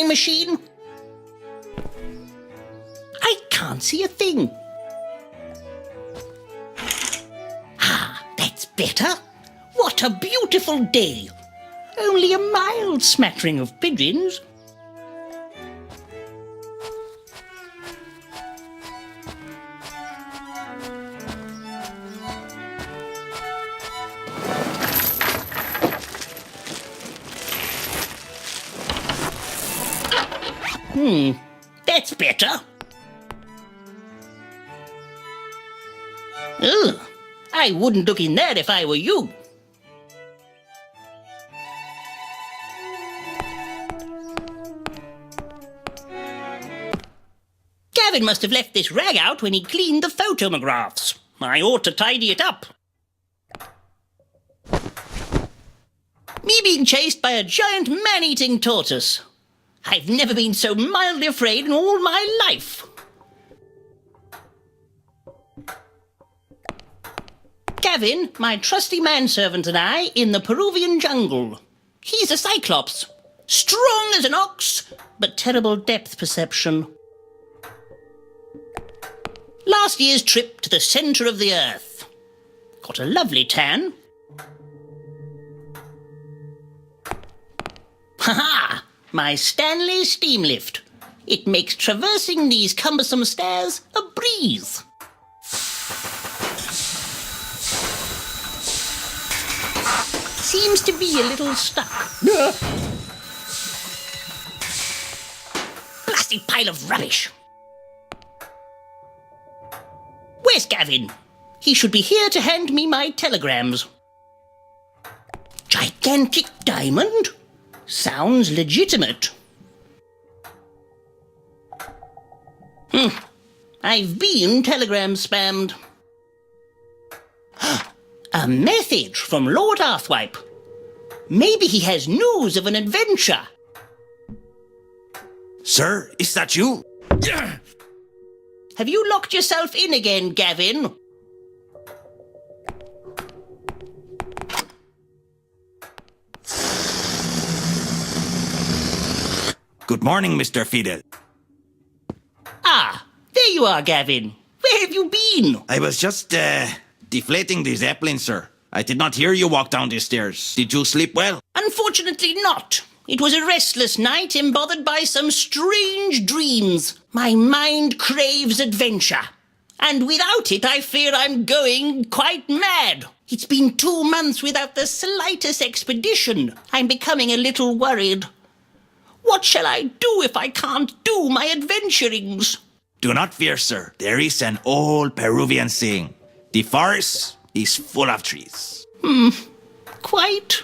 flying machine? I can't see a thing. Ah, that's better. What a beautiful day. Only a mild smattering of pigeons. That's better. Ugh, I wouldn't look in there if I were you. Gavin must have left this rag out when he cleaned the photomographs. I ought to tidy it up. Me being chased by a giant man-eating tortoise. I've never been so mildly afraid in all my life. Gavin, my trusty manservant, and I in the Peruvian jungle. He's a cyclops, strong as an ox, but terrible depth perception. Last year's trip to the centre of the earth. Got a lovely tan. Ha-ha! My Stanley steam lift. It makes traversing these cumbersome stairs a breeze. Seems to be a little stuck. Blasted pile of rubbish. Where's Gavin? He should be here to hand me my telegrams. Gigantic diamond? Sounds legitimate. I've been telegram spammed. A message from Lord Arthwipe. Maybe he has news of an adventure. Sir, is that you? Have you locked yourself in again, Gavin? Good morning, Mr. Fiddle. Ah, there you are, Gavin. Where have you been? I was just, deflating the Zeppelin, sir. I did not hear you walk down the stairs. Did you sleep well? Unfortunately not. It was a restless night, embothered by some strange dreams. My mind craves adventure. And without it, I fear I'm going quite mad. It's been 2 months without the slightest expedition. I'm becoming a little worried. What shall I do if I can't do my adventurings? Do not fear, sir. There is an old Peruvian saying. The forest is full of trees. Quite.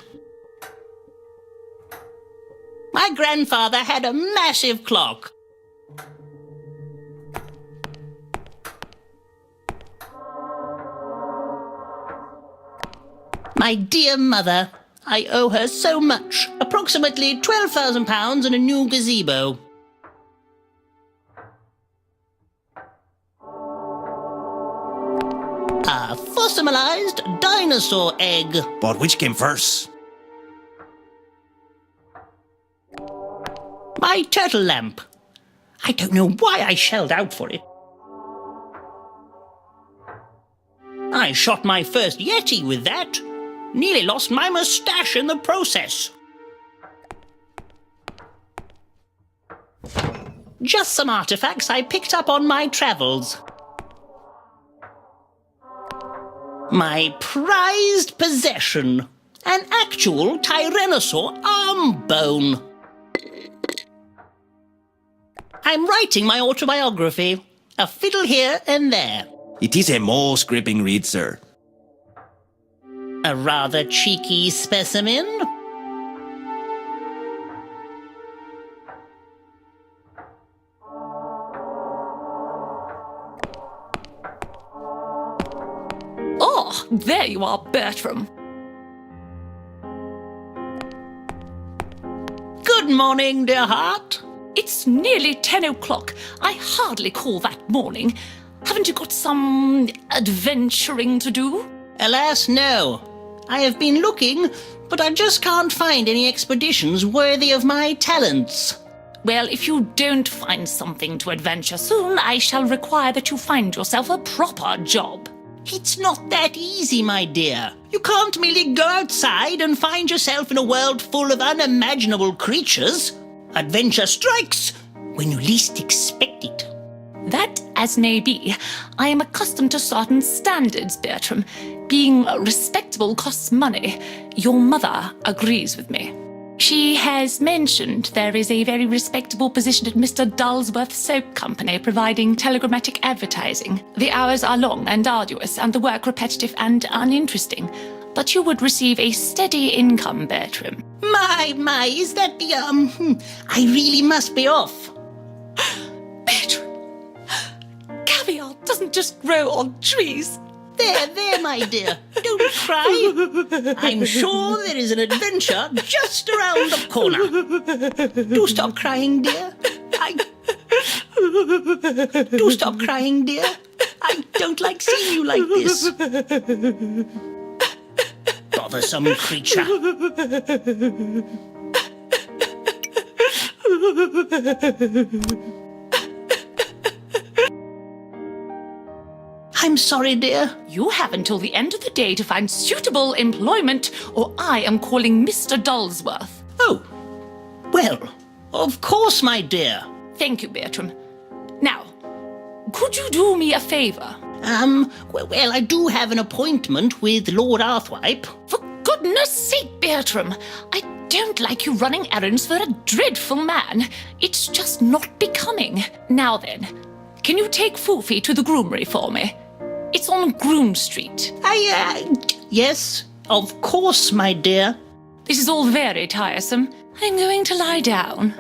My grandfather had a massive clock. My dear mother, I owe her so much. Approximately £12,000 and a new gazebo. A fossilized dinosaur egg. But which came first? My turtle lamp. I don't know why I shelled out for it. I shot my first Yeti with that. Nearly lost my moustache in the process. Just some artifacts I picked up on my travels. My prized possession. An actual tyrannosaur arm bone. I'm writing my autobiography. A fiddle here and there. It is a most gripping read, sir. A rather cheeky specimen. Oh, there you are, Bertram. Good morning, dear heart. It's nearly 10 o'clock. I hardly call that morning. Haven't you got some adventuring to do? Alas, no. I have been looking, but I just can't find any expeditions worthy of my talents. Well, if you don't find something to adventure soon, I shall require that you find yourself a proper job. It's not that easy, my dear. You can't merely go outside and find yourself in a world full of unimaginable creatures. Adventure strikes when you least expect it. That as may be, I am accustomed to certain standards, Bertram. Being respectable costs money. Your mother agrees with me. She has mentioned there is a very respectable position at Mr. Dulsworth's soap company providing telegrammatic advertising. The hours are long and arduous, and the work repetitive and uninteresting. But you would receive a steady income, Bertram. My, is that the, I really must be off. Bertram! Caviar doesn't just grow on trees. There, my dear. Don't cry. I'm sure there is an adventure just around the corner. Do stop crying, dear. Do stop crying, dear. I don't like seeing you like this. Bothersome creature. I'm sorry, dear. You have until the end of the day to find suitable employment, or I am calling Mr. Dulsworth. Oh, well, of course, my dear. Thank you, Bertram. Now, could you do me a favour? Well, I do have an appointment with Lord Arthwipe. For goodness sake, Bertram, I don't like you running errands for a dreadful man. It's just not becoming. Now then, can you take Foofy to the groomery for me? It's on Groom Street. Yes, of course, my dear. This is all very tiresome. I'm going to lie down.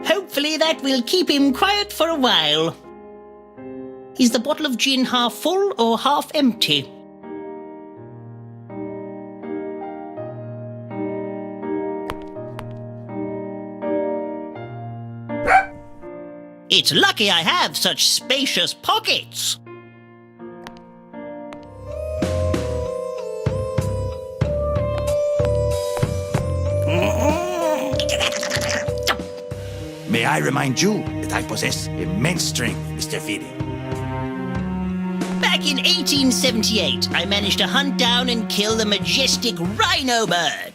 Hopefully that will keep him quiet for a while. Is the bottle of gin half full or half empty? It's lucky I have such spacious pockets. May I remind you that I possess immense strength, Mr. Fiddle. Back in 1878, I managed to hunt down and kill the majestic rhino bird.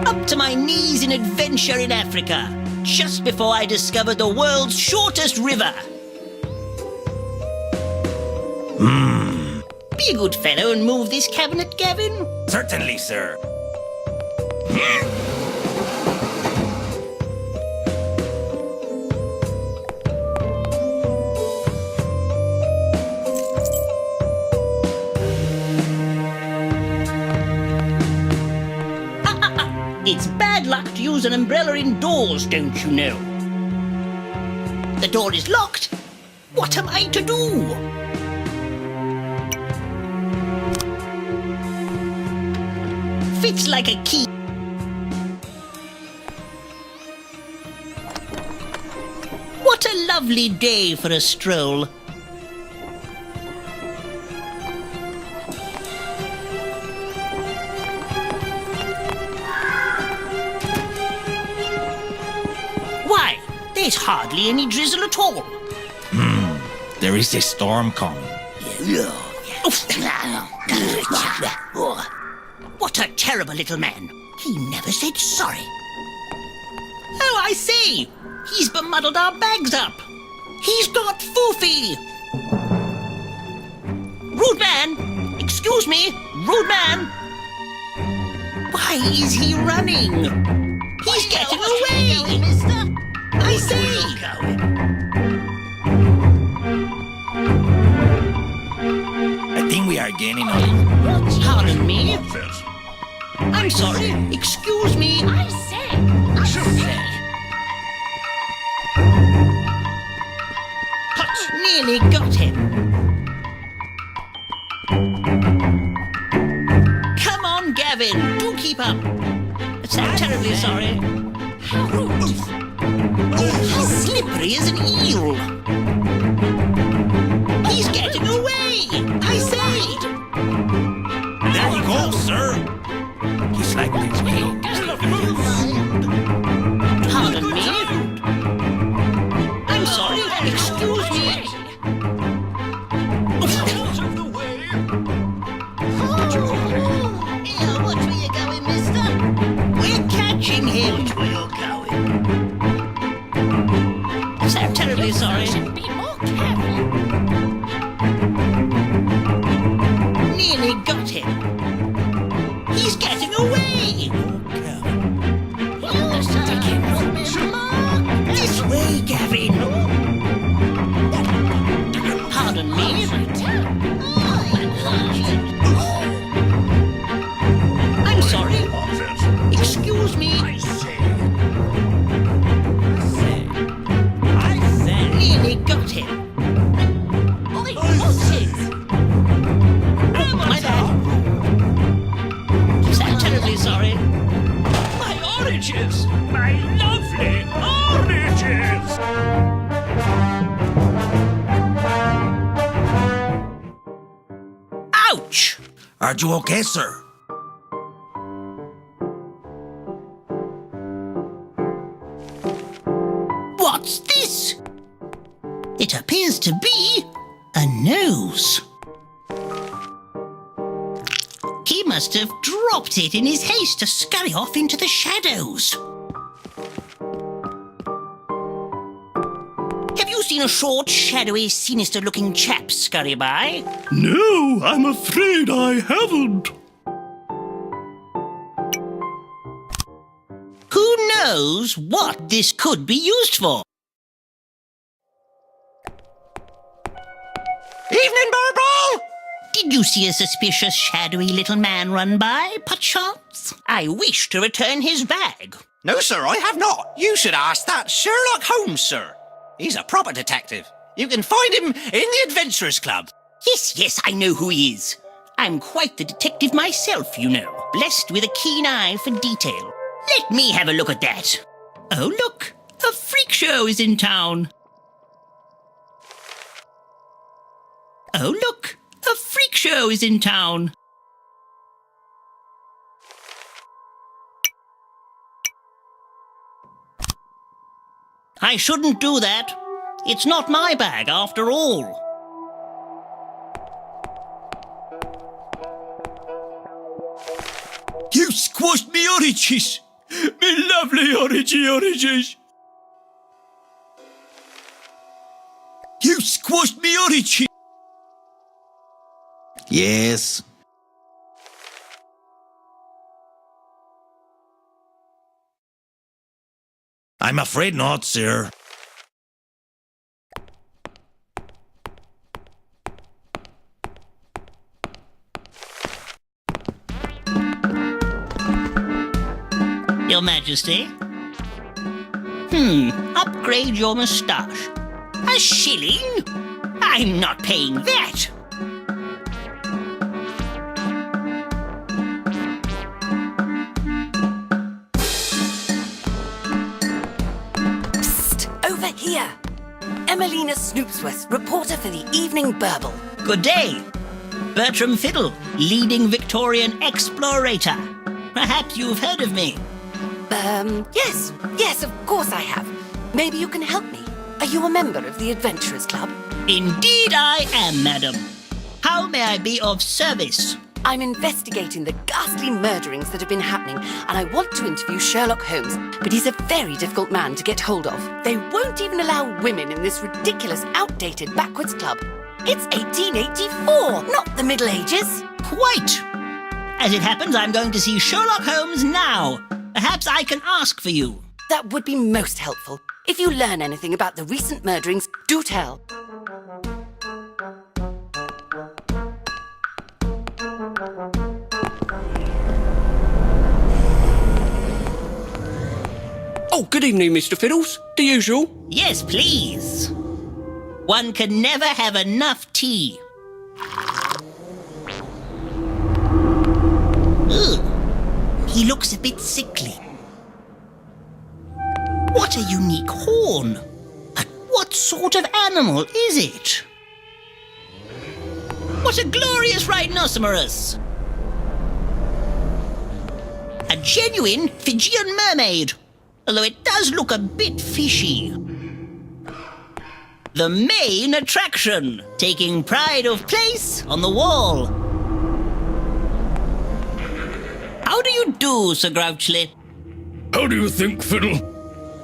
Up to my knees in adventure in Africa, just before I discovered the world's shortest river. Be a good fellow and move this cabinet, Gavin. Certainly, sir. It's bad luck to use an umbrella indoors, don't you know? The door is locked. What am I to do? Fits like a key. What a lovely day for a stroll. Why, there's hardly any drizzle at all. There is a storm coming. What a terrible little man. He never said sorry. Oh, I see. He's bemuddled our bags up. He's got Foofy. Rude man. Excuse me. Rude man. Why is he running? He's getting away. Mister. I see. I think we are gaining on him. Pardon me. I'm sorry. Excuse me. I say. Nearly got him. Gavin, do keep up. It's that terribly sorry. How rude. How slippery as an eel. He's getting away. I say. There he goes, sir. He's like this. Pardon me. I'm sorry. Excuse me. Here, which way you going, mister? We're catching him. Which way you're going? So terribly sorry. Be more careful. Nearly got him. He's getting away. This way, Gavin. Pardon me. I'm sorry. Excuse me. Nearly got him. My bad. So terribly sorry. My oranges! My lovely oranges! Ouch! Are you okay, sir? What's this? It appears to be a nose. He must have dropped it in his haste to scurry off into the shadows. Have you seen a short, shadowy, sinister-looking chap scurry by? No, I'm afraid I haven't. Who knows what this could be used for? Evening, Burble! Did you see a suspicious, shadowy little man run by, perchance? I wish to return his bag. No, sir, I have not. You should ask that Sherlock Holmes, sir. He's a proper detective. You can find him in the Adventurers Club. Yes, I know who he is. I'm quite the detective myself, you know, blessed with a keen eye for detail. Let me have a look at that. Oh, look, a freak show is in town. Oh, look, a freak show is in town. I shouldn't do that. It's not my bag, after all. You squashed me oranges! Me lovely oranges! You squashed me oranges! Yes. I'm afraid not, sir. Your Majesty? Upgrade your moustache. A shilling? I'm not paying that. Over here. Emelina Snoopsworth, reporter for the Evening Burble. Good day. Bertram Fiddle, leading Victorian explorator. Perhaps you've heard of me. Yes, of course I have. Maybe you can help me. Are you a member of the Adventurers Club? Indeed I am, madam. How may I be of service? I'm investigating the ghastly murderings that have been happening, and I want to interview Sherlock Holmes, but he's a very difficult man to get hold of. They won't even allow women in this ridiculous, outdated, backwards club. It's 1884, not the Middle Ages. Quite. As it happens, I'm going to see Sherlock Holmes now. Perhaps I can ask for you. That would be most helpful. If you learn anything about the recent murderings, do tell. Oh, good evening, Mr. Fiddles. The usual. Yes, please. One can never have enough tea. Ugh, He looks a bit sickly. What a unique horn! But what sort of animal is it? What a glorious rhinoceros! A genuine Fijian mermaid, although it does look a bit fishy. The main attraction, taking pride of place on the wall. How do you do, Sir Grouchly? How do you think, Fiddle?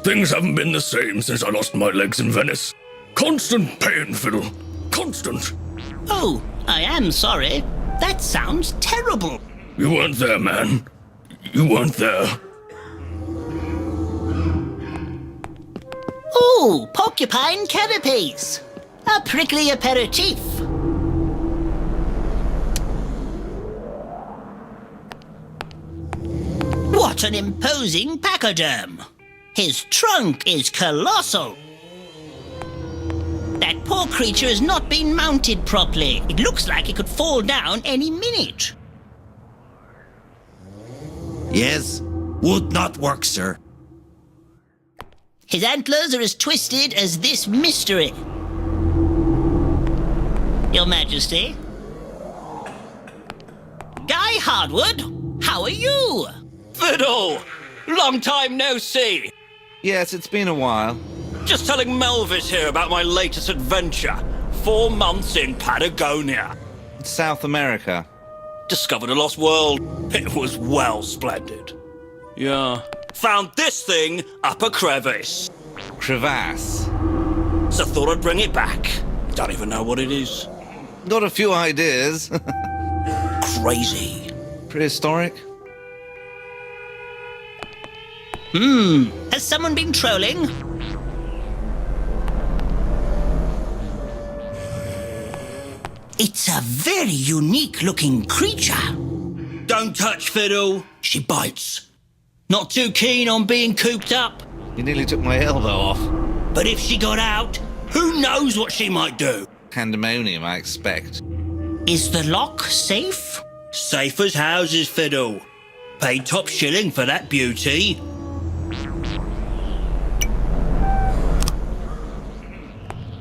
Things haven't been the same since I lost my legs in Venice. Constant pain, Fiddle. Constant. Oh, I am sorry. That sounds terrible. You weren't there, man. You weren't there. Oh, porcupine carapace. A prickly aperitif. What an imposing pachyderm. His trunk is colossal. That poor creature has not been mounted properly. It looks like it could fall down any minute. Yes, would not work, sir. His antlers are as twisted as this mystery. Your Majesty. Guy Hardwood, how are you? Fiddle! Long time no see. Yes, it's been a while. Just telling Melvis here about my latest adventure. 4 months in Patagonia. It's South America. Discovered a lost world. It was well splendid. Yeah. Found this thing up a crevice. Crevasse. So thought I'd bring it back. Don't even know what it is. Got a few ideas. Crazy. Prehistoric? Has someone been trolling? It's a very unique looking creature. Don't touch Fiddle. She bites. Not too keen on being cooped up. You nearly took my elbow off. But if she got out, who knows what she might do? Pandemonium, I expect. Is the lock safe? Safe as houses, Fiddle. Paid top shilling for that beauty.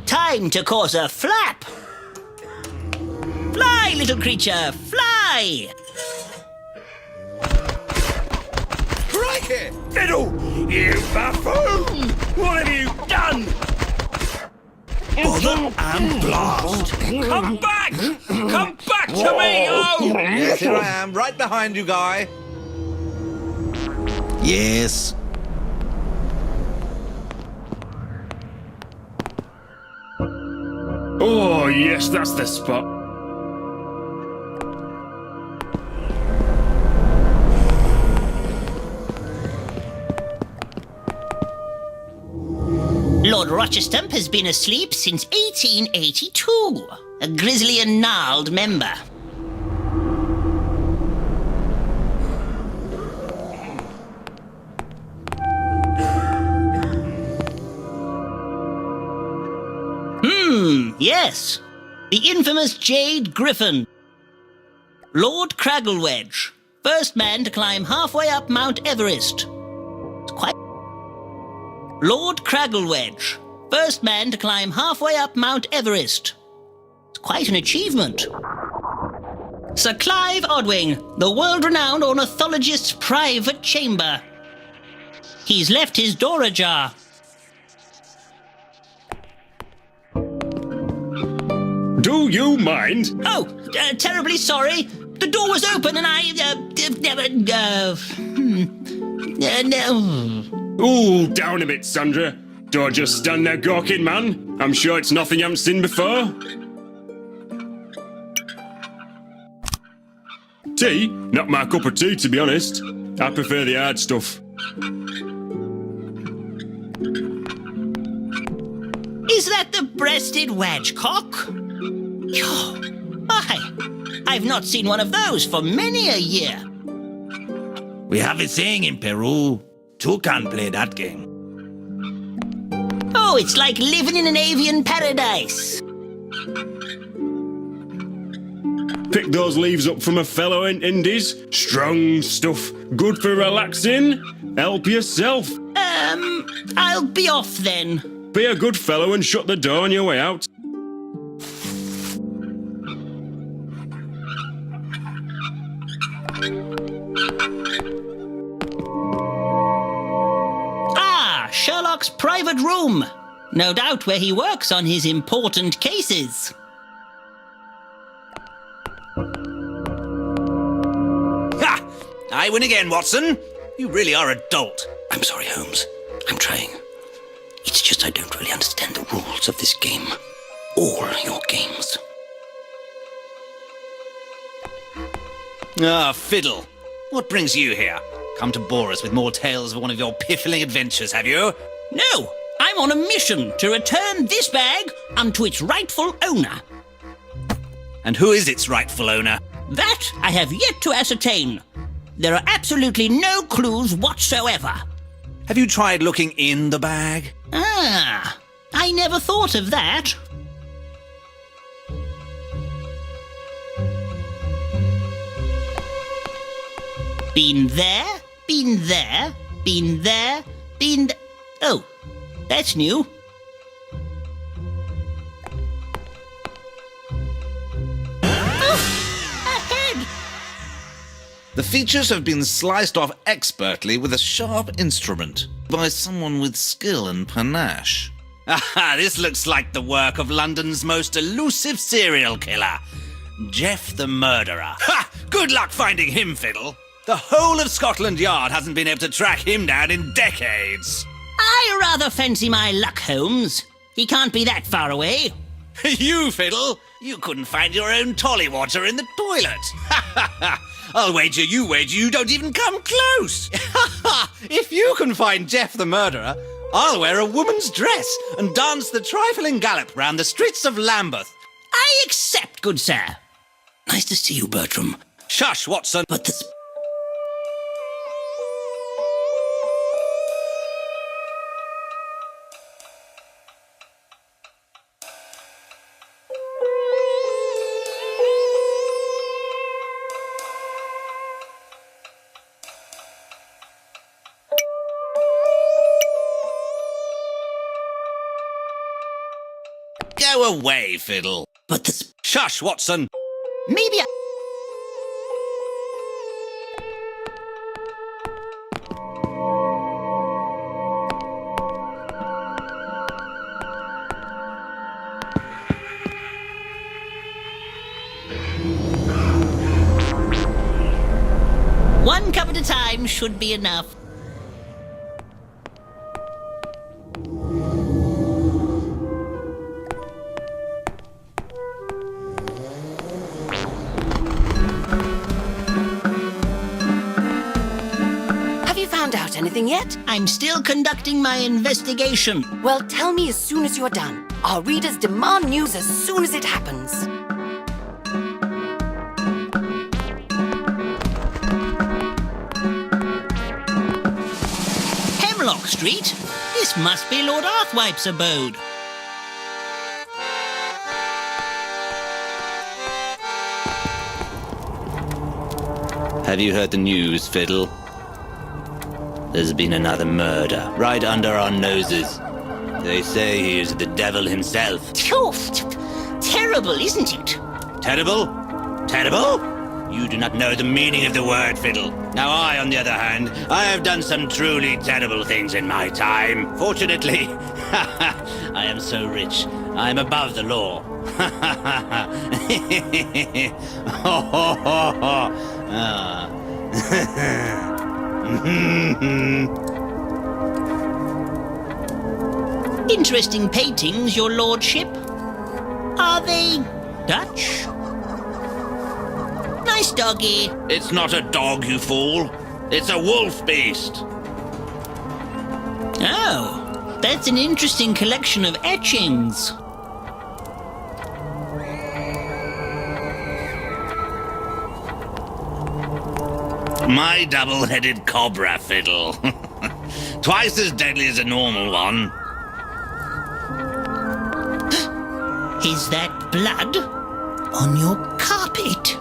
Time to cause a flap. Fly, little creature, fly! Crikey! Fiddle, you buffoon! What have you done? Bother and blast. Come back! Come back to me, oh! Yes, here I am, right behind you, Guy. Yes. Oh, yes, that's the spot. Lord Rochestamp has been asleep since 1882. A grisly and gnarled member. Yes. The infamous Jade Griffin. Lord Cragglewedge. First man to climb halfway up Mount Everest. It's quite... Lord Cragglewedge. First man to climb halfway up Mount Everest. It's quite an achievement. Sir Clive Odwing, the world-renowned ornithologist's private chamber. He's left his door ajar. Do you mind? Oh, terribly sorry. The door was open and I, no. Ooh, down a bit, Sandra. Don't just stand there gawking, man. I'm sure it's nothing you haven't seen before. Tea? Not my cup of tea, to be honest. I prefer the hard stuff. Is that the breasted wedgecock? Why, I've not seen one of those for many a year. We have it saying in Peru, two can't play that game. Oh, it's like living in an avian paradise. Pick those leaves up from a fellow in Indies. Strong stuff. Good for relaxing. Help yourself. I'll be off then. Be a good fellow and shut the door on your way out. Ah, Sherlock's private room. No doubt where he works on his important cases. Ha! I win again, Watson. You really are a dolt. I'm sorry, Holmes. I'm trying. It's just I don't really understand the rules of this game. All your games. Ah, Fiddle. What brings you here? Come to bore us with more tales of one of your piffling adventures, have you? No, I'm on a mission to return this bag unto its rightful owner. And who is its rightful owner? That I have yet to ascertain. There are absolutely no clues whatsoever. Have you tried looking in the bag? Ah, I never thought of that. Been there, been there, been there, been th- Oh, that's new. Oh, a head! The features have been sliced off expertly with a sharp instrument by someone with skill and panache. Aha, this looks like the work of London's most elusive serial killer, Geoff the Murderer. Ha! Good luck finding him, Fiddle. The whole of Scotland Yard hasn't been able to track him down in decades. I rather fancy my luck, Holmes. He can't be that far away. You, Fiddle, you couldn't find your own tollywater in the toilet. I'll wager you don't even come close. If you can find Geoff the Murderer, I'll wear a woman's dress and dance the trifling gallop round the streets of Lambeth. I accept, good sir. Nice to see you, Bertram. Shush, Watson. But this... Go away, Fiddle. But this... Shush, Watson. Maybe I... One cup at a time should be enough. Anything yet? I'm still conducting my investigation. Well, tell me as soon as you're done. Our readers demand news as soon as it happens. Hemlock Street? This must be Lord Arthwipe's abode. Have you heard the news, Fiddle? There's been another murder, right under our noses. They say he is the devil himself. Terrible, isn't it? Terrible? Terrible? You do not know the meaning of the word, Fiddle. Now I, on the other hand, I have done some truly terrible things in my time. Fortunately, I am so rich, I am above the law. Interesting paintings, your lordship. Are they Dutch? Nice doggy. It's not a dog, you fool. It's a wolf beast. Oh, that's an interesting collection of etchings. My double-headed cobra, Fiddle. Twice as deadly as a normal one. Is that blood on your carpet?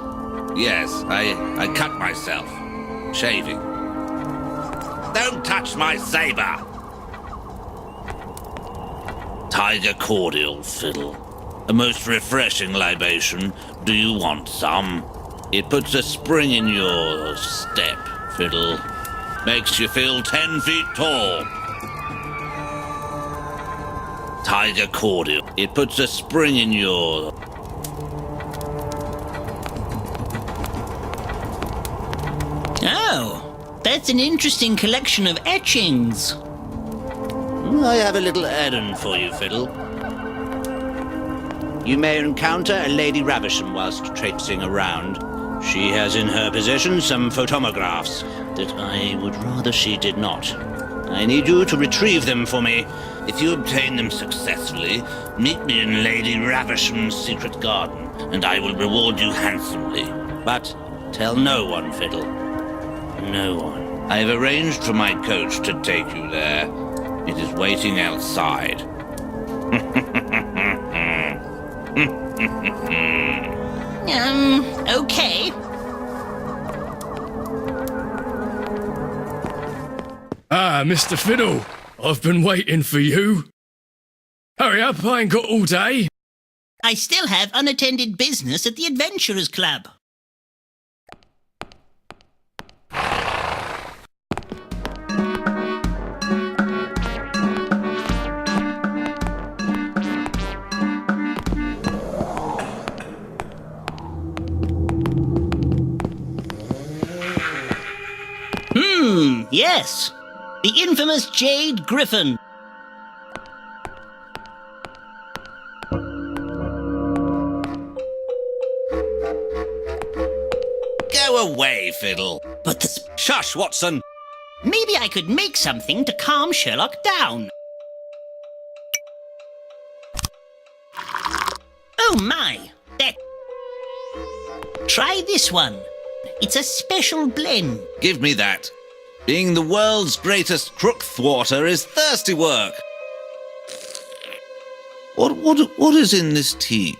Yes, I cut myself. Shaving. Don't touch my saber! Tiger cordial, Fiddle. A most refreshing libation. Do you want some? It puts a spring in your step, Fiddle. Makes you feel 10 feet tall. Tiger cordial. It puts a spring in your... Oh, that's an interesting collection of etchings. I have a little errand for you, Fiddle. You may encounter a Lady Ravisham whilst traipsing around. She has in her possession some photomographs that I would rather she did not. I need you to retrieve them for me. If you obtain them successfully, meet me in Lady Ravisham's secret garden, and I will reward you handsomely. But tell no one, Fiddle. No one. I have arranged for my coach to take you there. It is waiting outside. Okay. Ah, Mr. Fiddle, I've been waiting for you. Hurry up, I ain't got all day. I still have unattended business at the Adventurers Club. Yes. The infamous Jade Griffin. Go away, Fiddle. But the... Shush, Watson! Maybe I could make something to calm Sherlock down. Oh my! That... Try this one. It's a special blend. Give me that. Being the world's greatest crook thwarter is thirsty work. What is in this tea?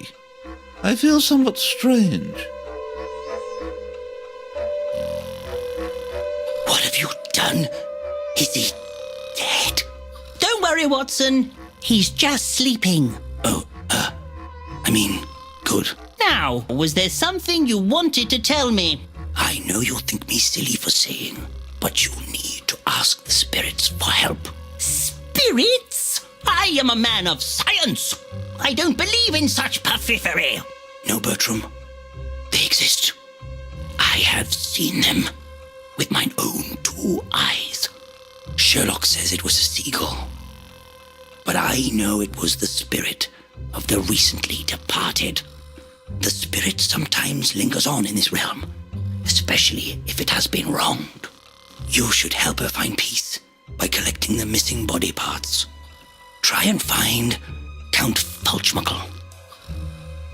I feel somewhat strange. What have you done? Is he dead? Don't worry, Watson. He's just sleeping. Oh, good. Now, was there something you wanted to tell me? I know you'll think me silly for saying, but you need to ask the spirits for help. Spirits? I am a man of science. I don't believe in such puffery. No, Bertram. They exist. I have seen them with mine own 2 eyes. Sherlock says it was a seagull, but I know it was the spirit of the recently departed. The spirit sometimes lingers on in this realm, especially if it has been wronged. You should help her find peace by collecting the missing body parts. Try and find Count Fulchmuckle.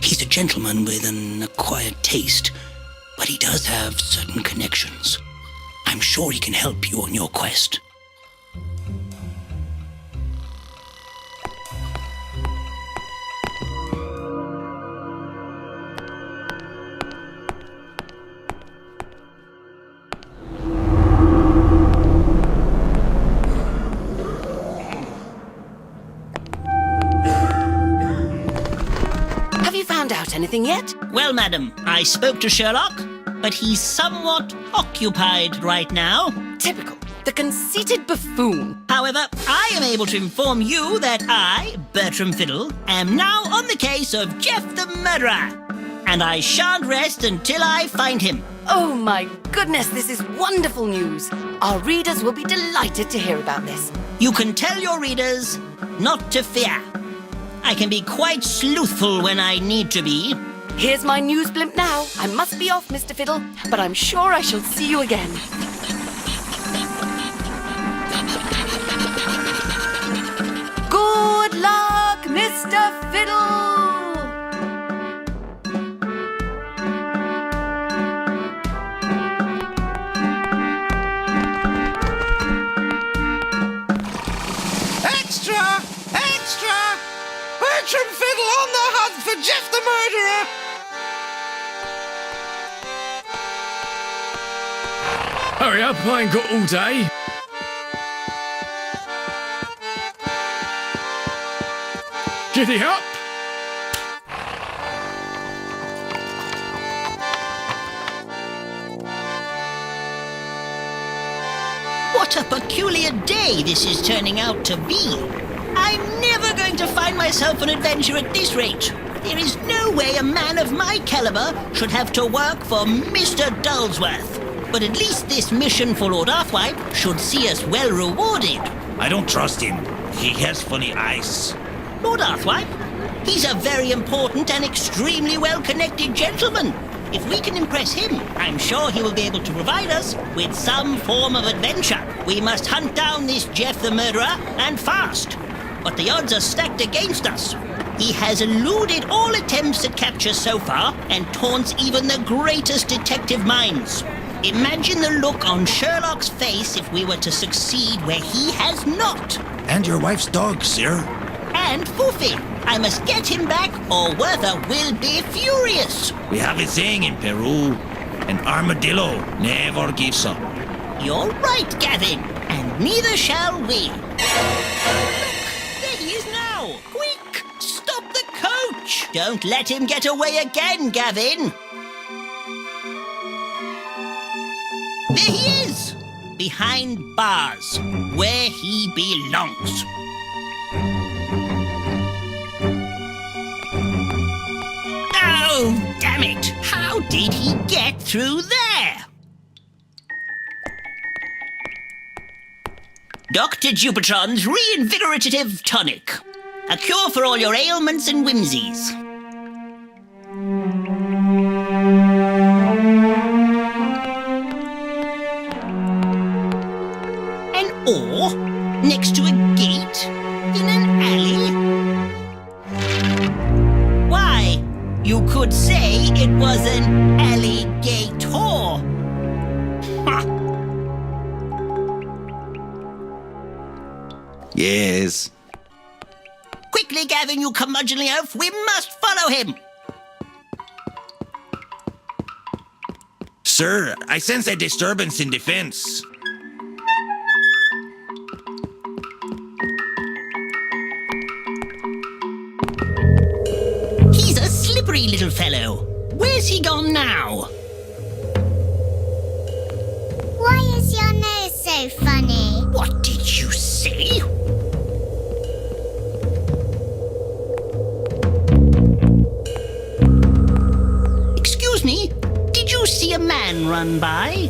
He's a gentleman with an acquired taste, but he does have certain connections. I'm sure he can help you on your quest. Anything yet? Well, madam, I spoke to Sherlock, but he's somewhat occupied right now. Typical. The conceited buffoon. However, I am able to inform you that I, Bertram Fiddle, am now on the case of Geoff the Murderer, and I shan't rest until I find him. Oh my goodness, this is wonderful news. Our readers will be delighted to hear about this. You can tell your readers not to fear. I can be quite sleuthful when I need to be. Here's my news blimp now. I must be off, Mr. Fiddle, but I'm sure I shall see you again. Good luck, Mr. Fiddle! Extra! Extra! Bertram Fiddle on the hunt for Geoff the Murderer! Hurry up, I ain't got all day. Giddy up! What a peculiar day this is turning out to be. I'm never going to find myself an adventure at this rate. There is no way a man of my caliber should have to work for Mr. Dullsworth. But at least this mission for Lord Arthwipe should see us well rewarded. I don't trust him. He has funny eyes. Lord Arthwipe? He's a very important and extremely well-connected gentleman. If we can impress him, I'm sure he will be able to provide us with some form of adventure. We must hunt down this Geoff the Murderer, and fast. But the odds are stacked against us. He has eluded all attempts at capture so far, and taunts even the greatest detective minds. Imagine the look on Sherlock's face if we were to succeed where he has not. And your wife's dog, sir. And Foofy. I must get him back, or Werther will be furious. We have a saying in Peru, an armadillo never gives up. You're right, Gavin, and neither shall we. Look, there he is now. Quick, stop the coach. Don't let him get away again, Gavin. There he is, behind bars, where he belongs. Oh, damn it! How did he get through there? Dr. Jupitron's Reinvigorative Tonic. A cure for all your ailments and whimsies. An oar next to a gate in an alley? Why, you could say it was an alligator. Ha! Yes. Quickly, Gavin, you curmudgeonly oaf, we must follow him. Sir, I sense a disturbance in defense. He's a slippery little fellow. Where's he gone now? Why is your nose so funny? What did you say? Excuse me, did you see a man run by?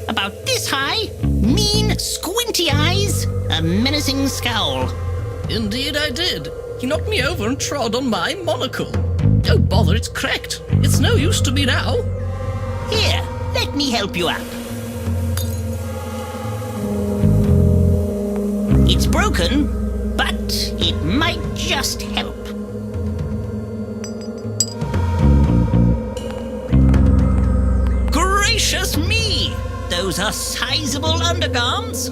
About this high, mean, squinty eyes, a menacing scowl. Indeed I did. He knocked me over and trod on my monocle. Oh, bother, it's cracked. It's no use to me now. Here, let me help you up. It's broken, but it might just help. Gracious me! Those are sizable undergarments.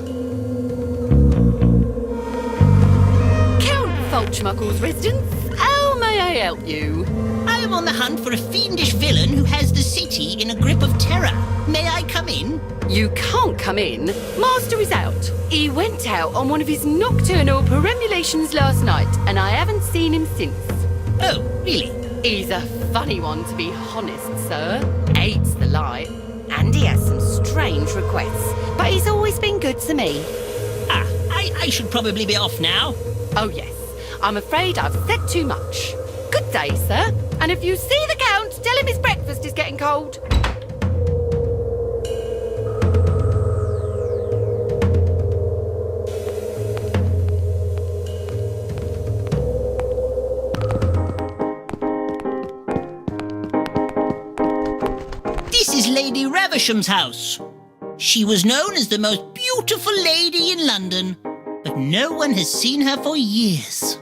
Count Fulchmuckle's residence. How may I help you? I am on the hunt for a fiendish villain who has the city in a grip of terror. May I come in? You can't come in. Master is out. He went out on one of his nocturnal perambulations last night, and I haven't seen him since. Oh, really? He's a funny one, to be honest, sir. Hates the light, and he has some strange requests, but he's always been good to me. Ah, I should probably be off now. Oh, yes. I'm afraid I've said too much. Good day, sir. And if you see the Count, tell him his breakfast is getting cold. This is Lady Ravisham's house. She was known as the most beautiful lady in London, but no one has seen her for years.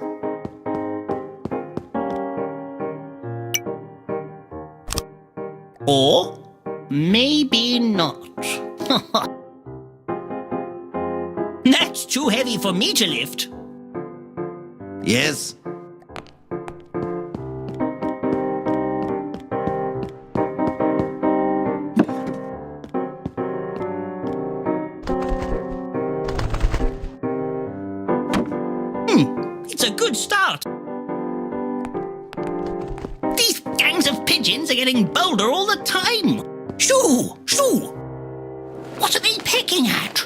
Or maybe not. That's too heavy for me to lift. Yes. good start. These gangs of pigeons are getting bolder all the time. Shoo! Shoo! What are they pecking at?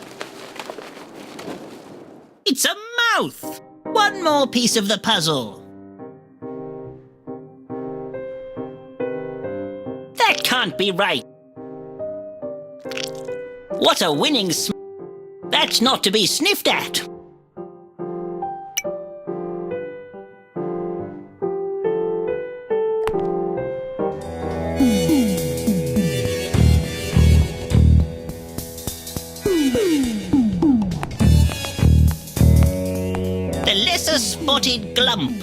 It's a mouth! One more piece of the puzzle. That can't be right. What a winning That's not to be sniffed at. The lesser spotted glump.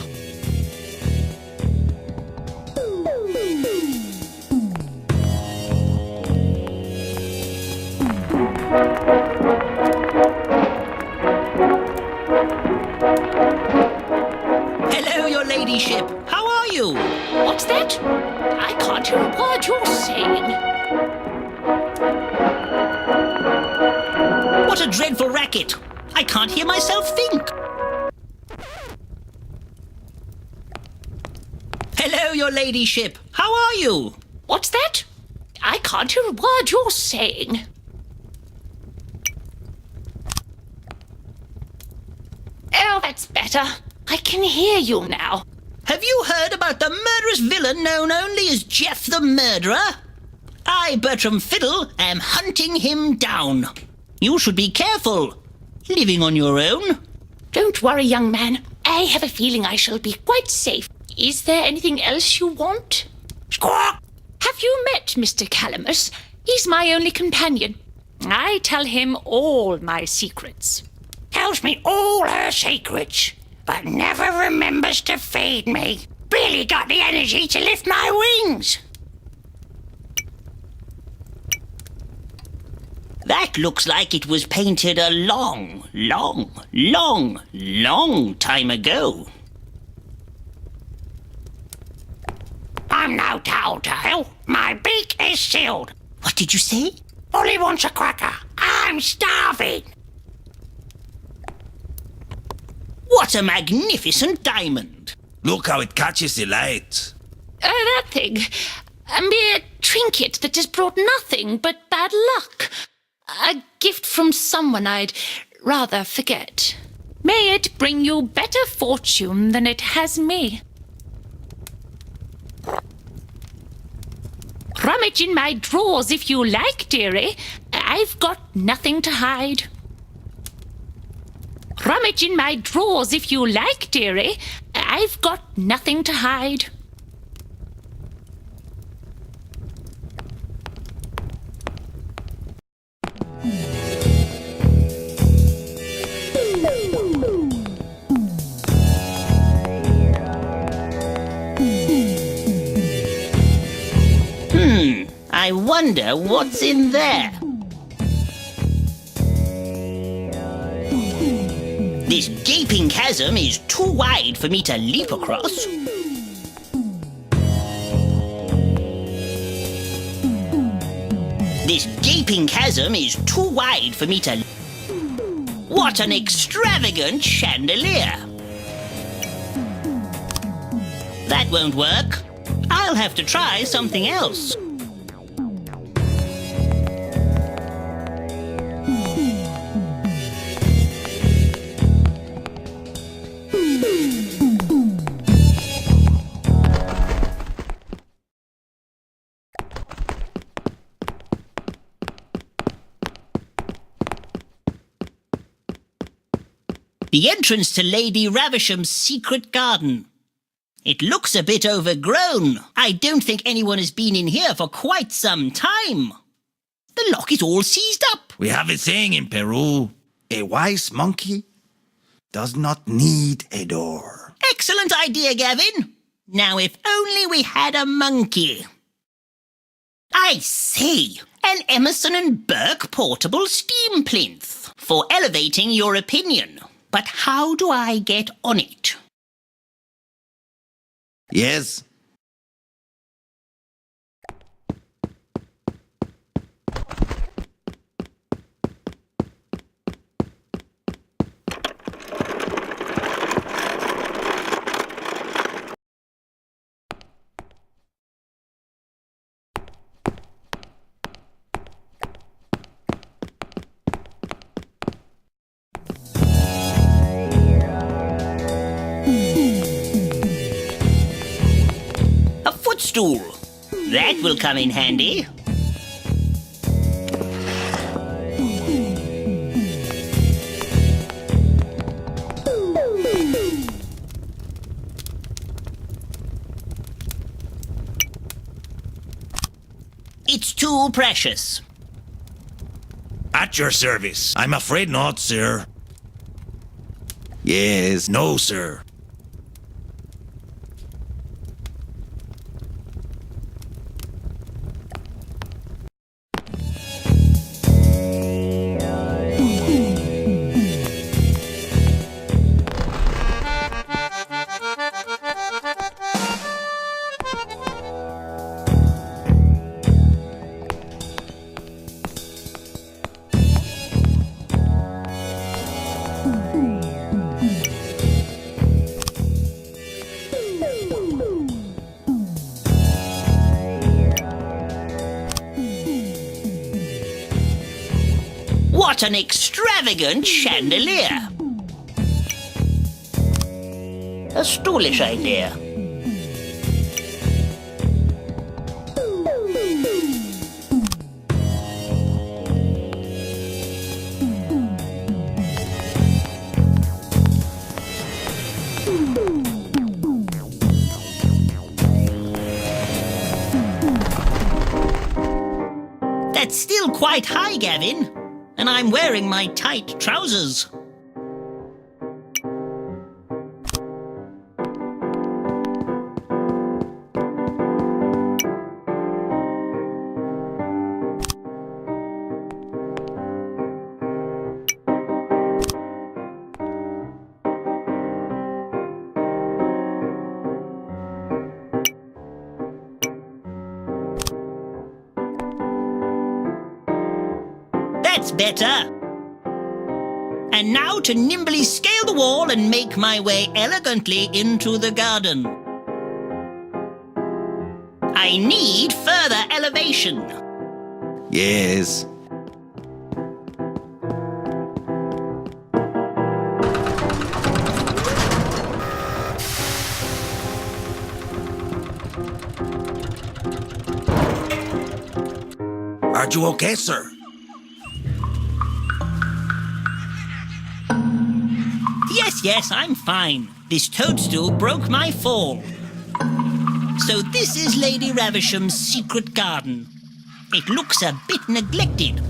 Hello, your ladyship. How are you? What's that? I can't hear a word you're saying. What a dreadful racket. I can't hear myself think. Hello, your ladyship. How are you? What's that? I can't hear a word you're saying. Oh, that's better. I can hear you now. Have you heard about the murderous villain known only as Geoff the Murderer? I, Bertram Fiddle, am hunting him down. You should be careful. Living on your own. Don't worry, young man. I have a feeling I shall be quite safe. Is there anything else you want? Squawk! Have you met Mr. Calamus? He's my only companion. I tell him all my secrets. Tells me all her secrets, but never remembers to feed me. Barely got the energy to lift my wings. That looks like it was painted a long time ago. I'm no telltale. My beak is sealed. What did you say? Ollie wants a cracker. I'm starving. What a magnificent diamond. Look how it catches the light. That thing. A mere trinket that has brought nothing but bad luck. A gift from someone I'd rather forget. May it bring you better fortune than it has me. Rummage in my drawers if you like, dearie. I've got nothing to hide. Rummage in my drawers if you like, dearie. I've got nothing to hide. I wonder what's in there. This gaping chasm is too wide for me to leap across. This gaping chasm is too wide for me to... What an extravagant chandelier! That won't work. I'll have to try something else. The entrance to Lady Ravisham's secret garden. It looks a bit overgrown. I don't think anyone has been in here for quite some time. The lock is all seized up. We have a saying in Peru, a wise monkey does not need a door. Excellent idea, Gavin. Now if only we had a monkey. I see. An Emerson and Burke portable steam plinth for elevating your opinion. But how do I get on it? Yes. toadstool. That will come in handy. It's too precious. At your service. I'm afraid not, sir. Yes, no, sir. What an extravagant chandelier! A stoolish idea. That's still quite high, Gavin. And I'm wearing my tight trousers. That's better. And now to nimbly scale the wall and make my way elegantly into the garden. I need further elevation. Yes. Are you okay, sir? Yes, I'm fine. This toadstool broke my fall. So this is Lady Ravisham's secret garden. It looks a bit neglected.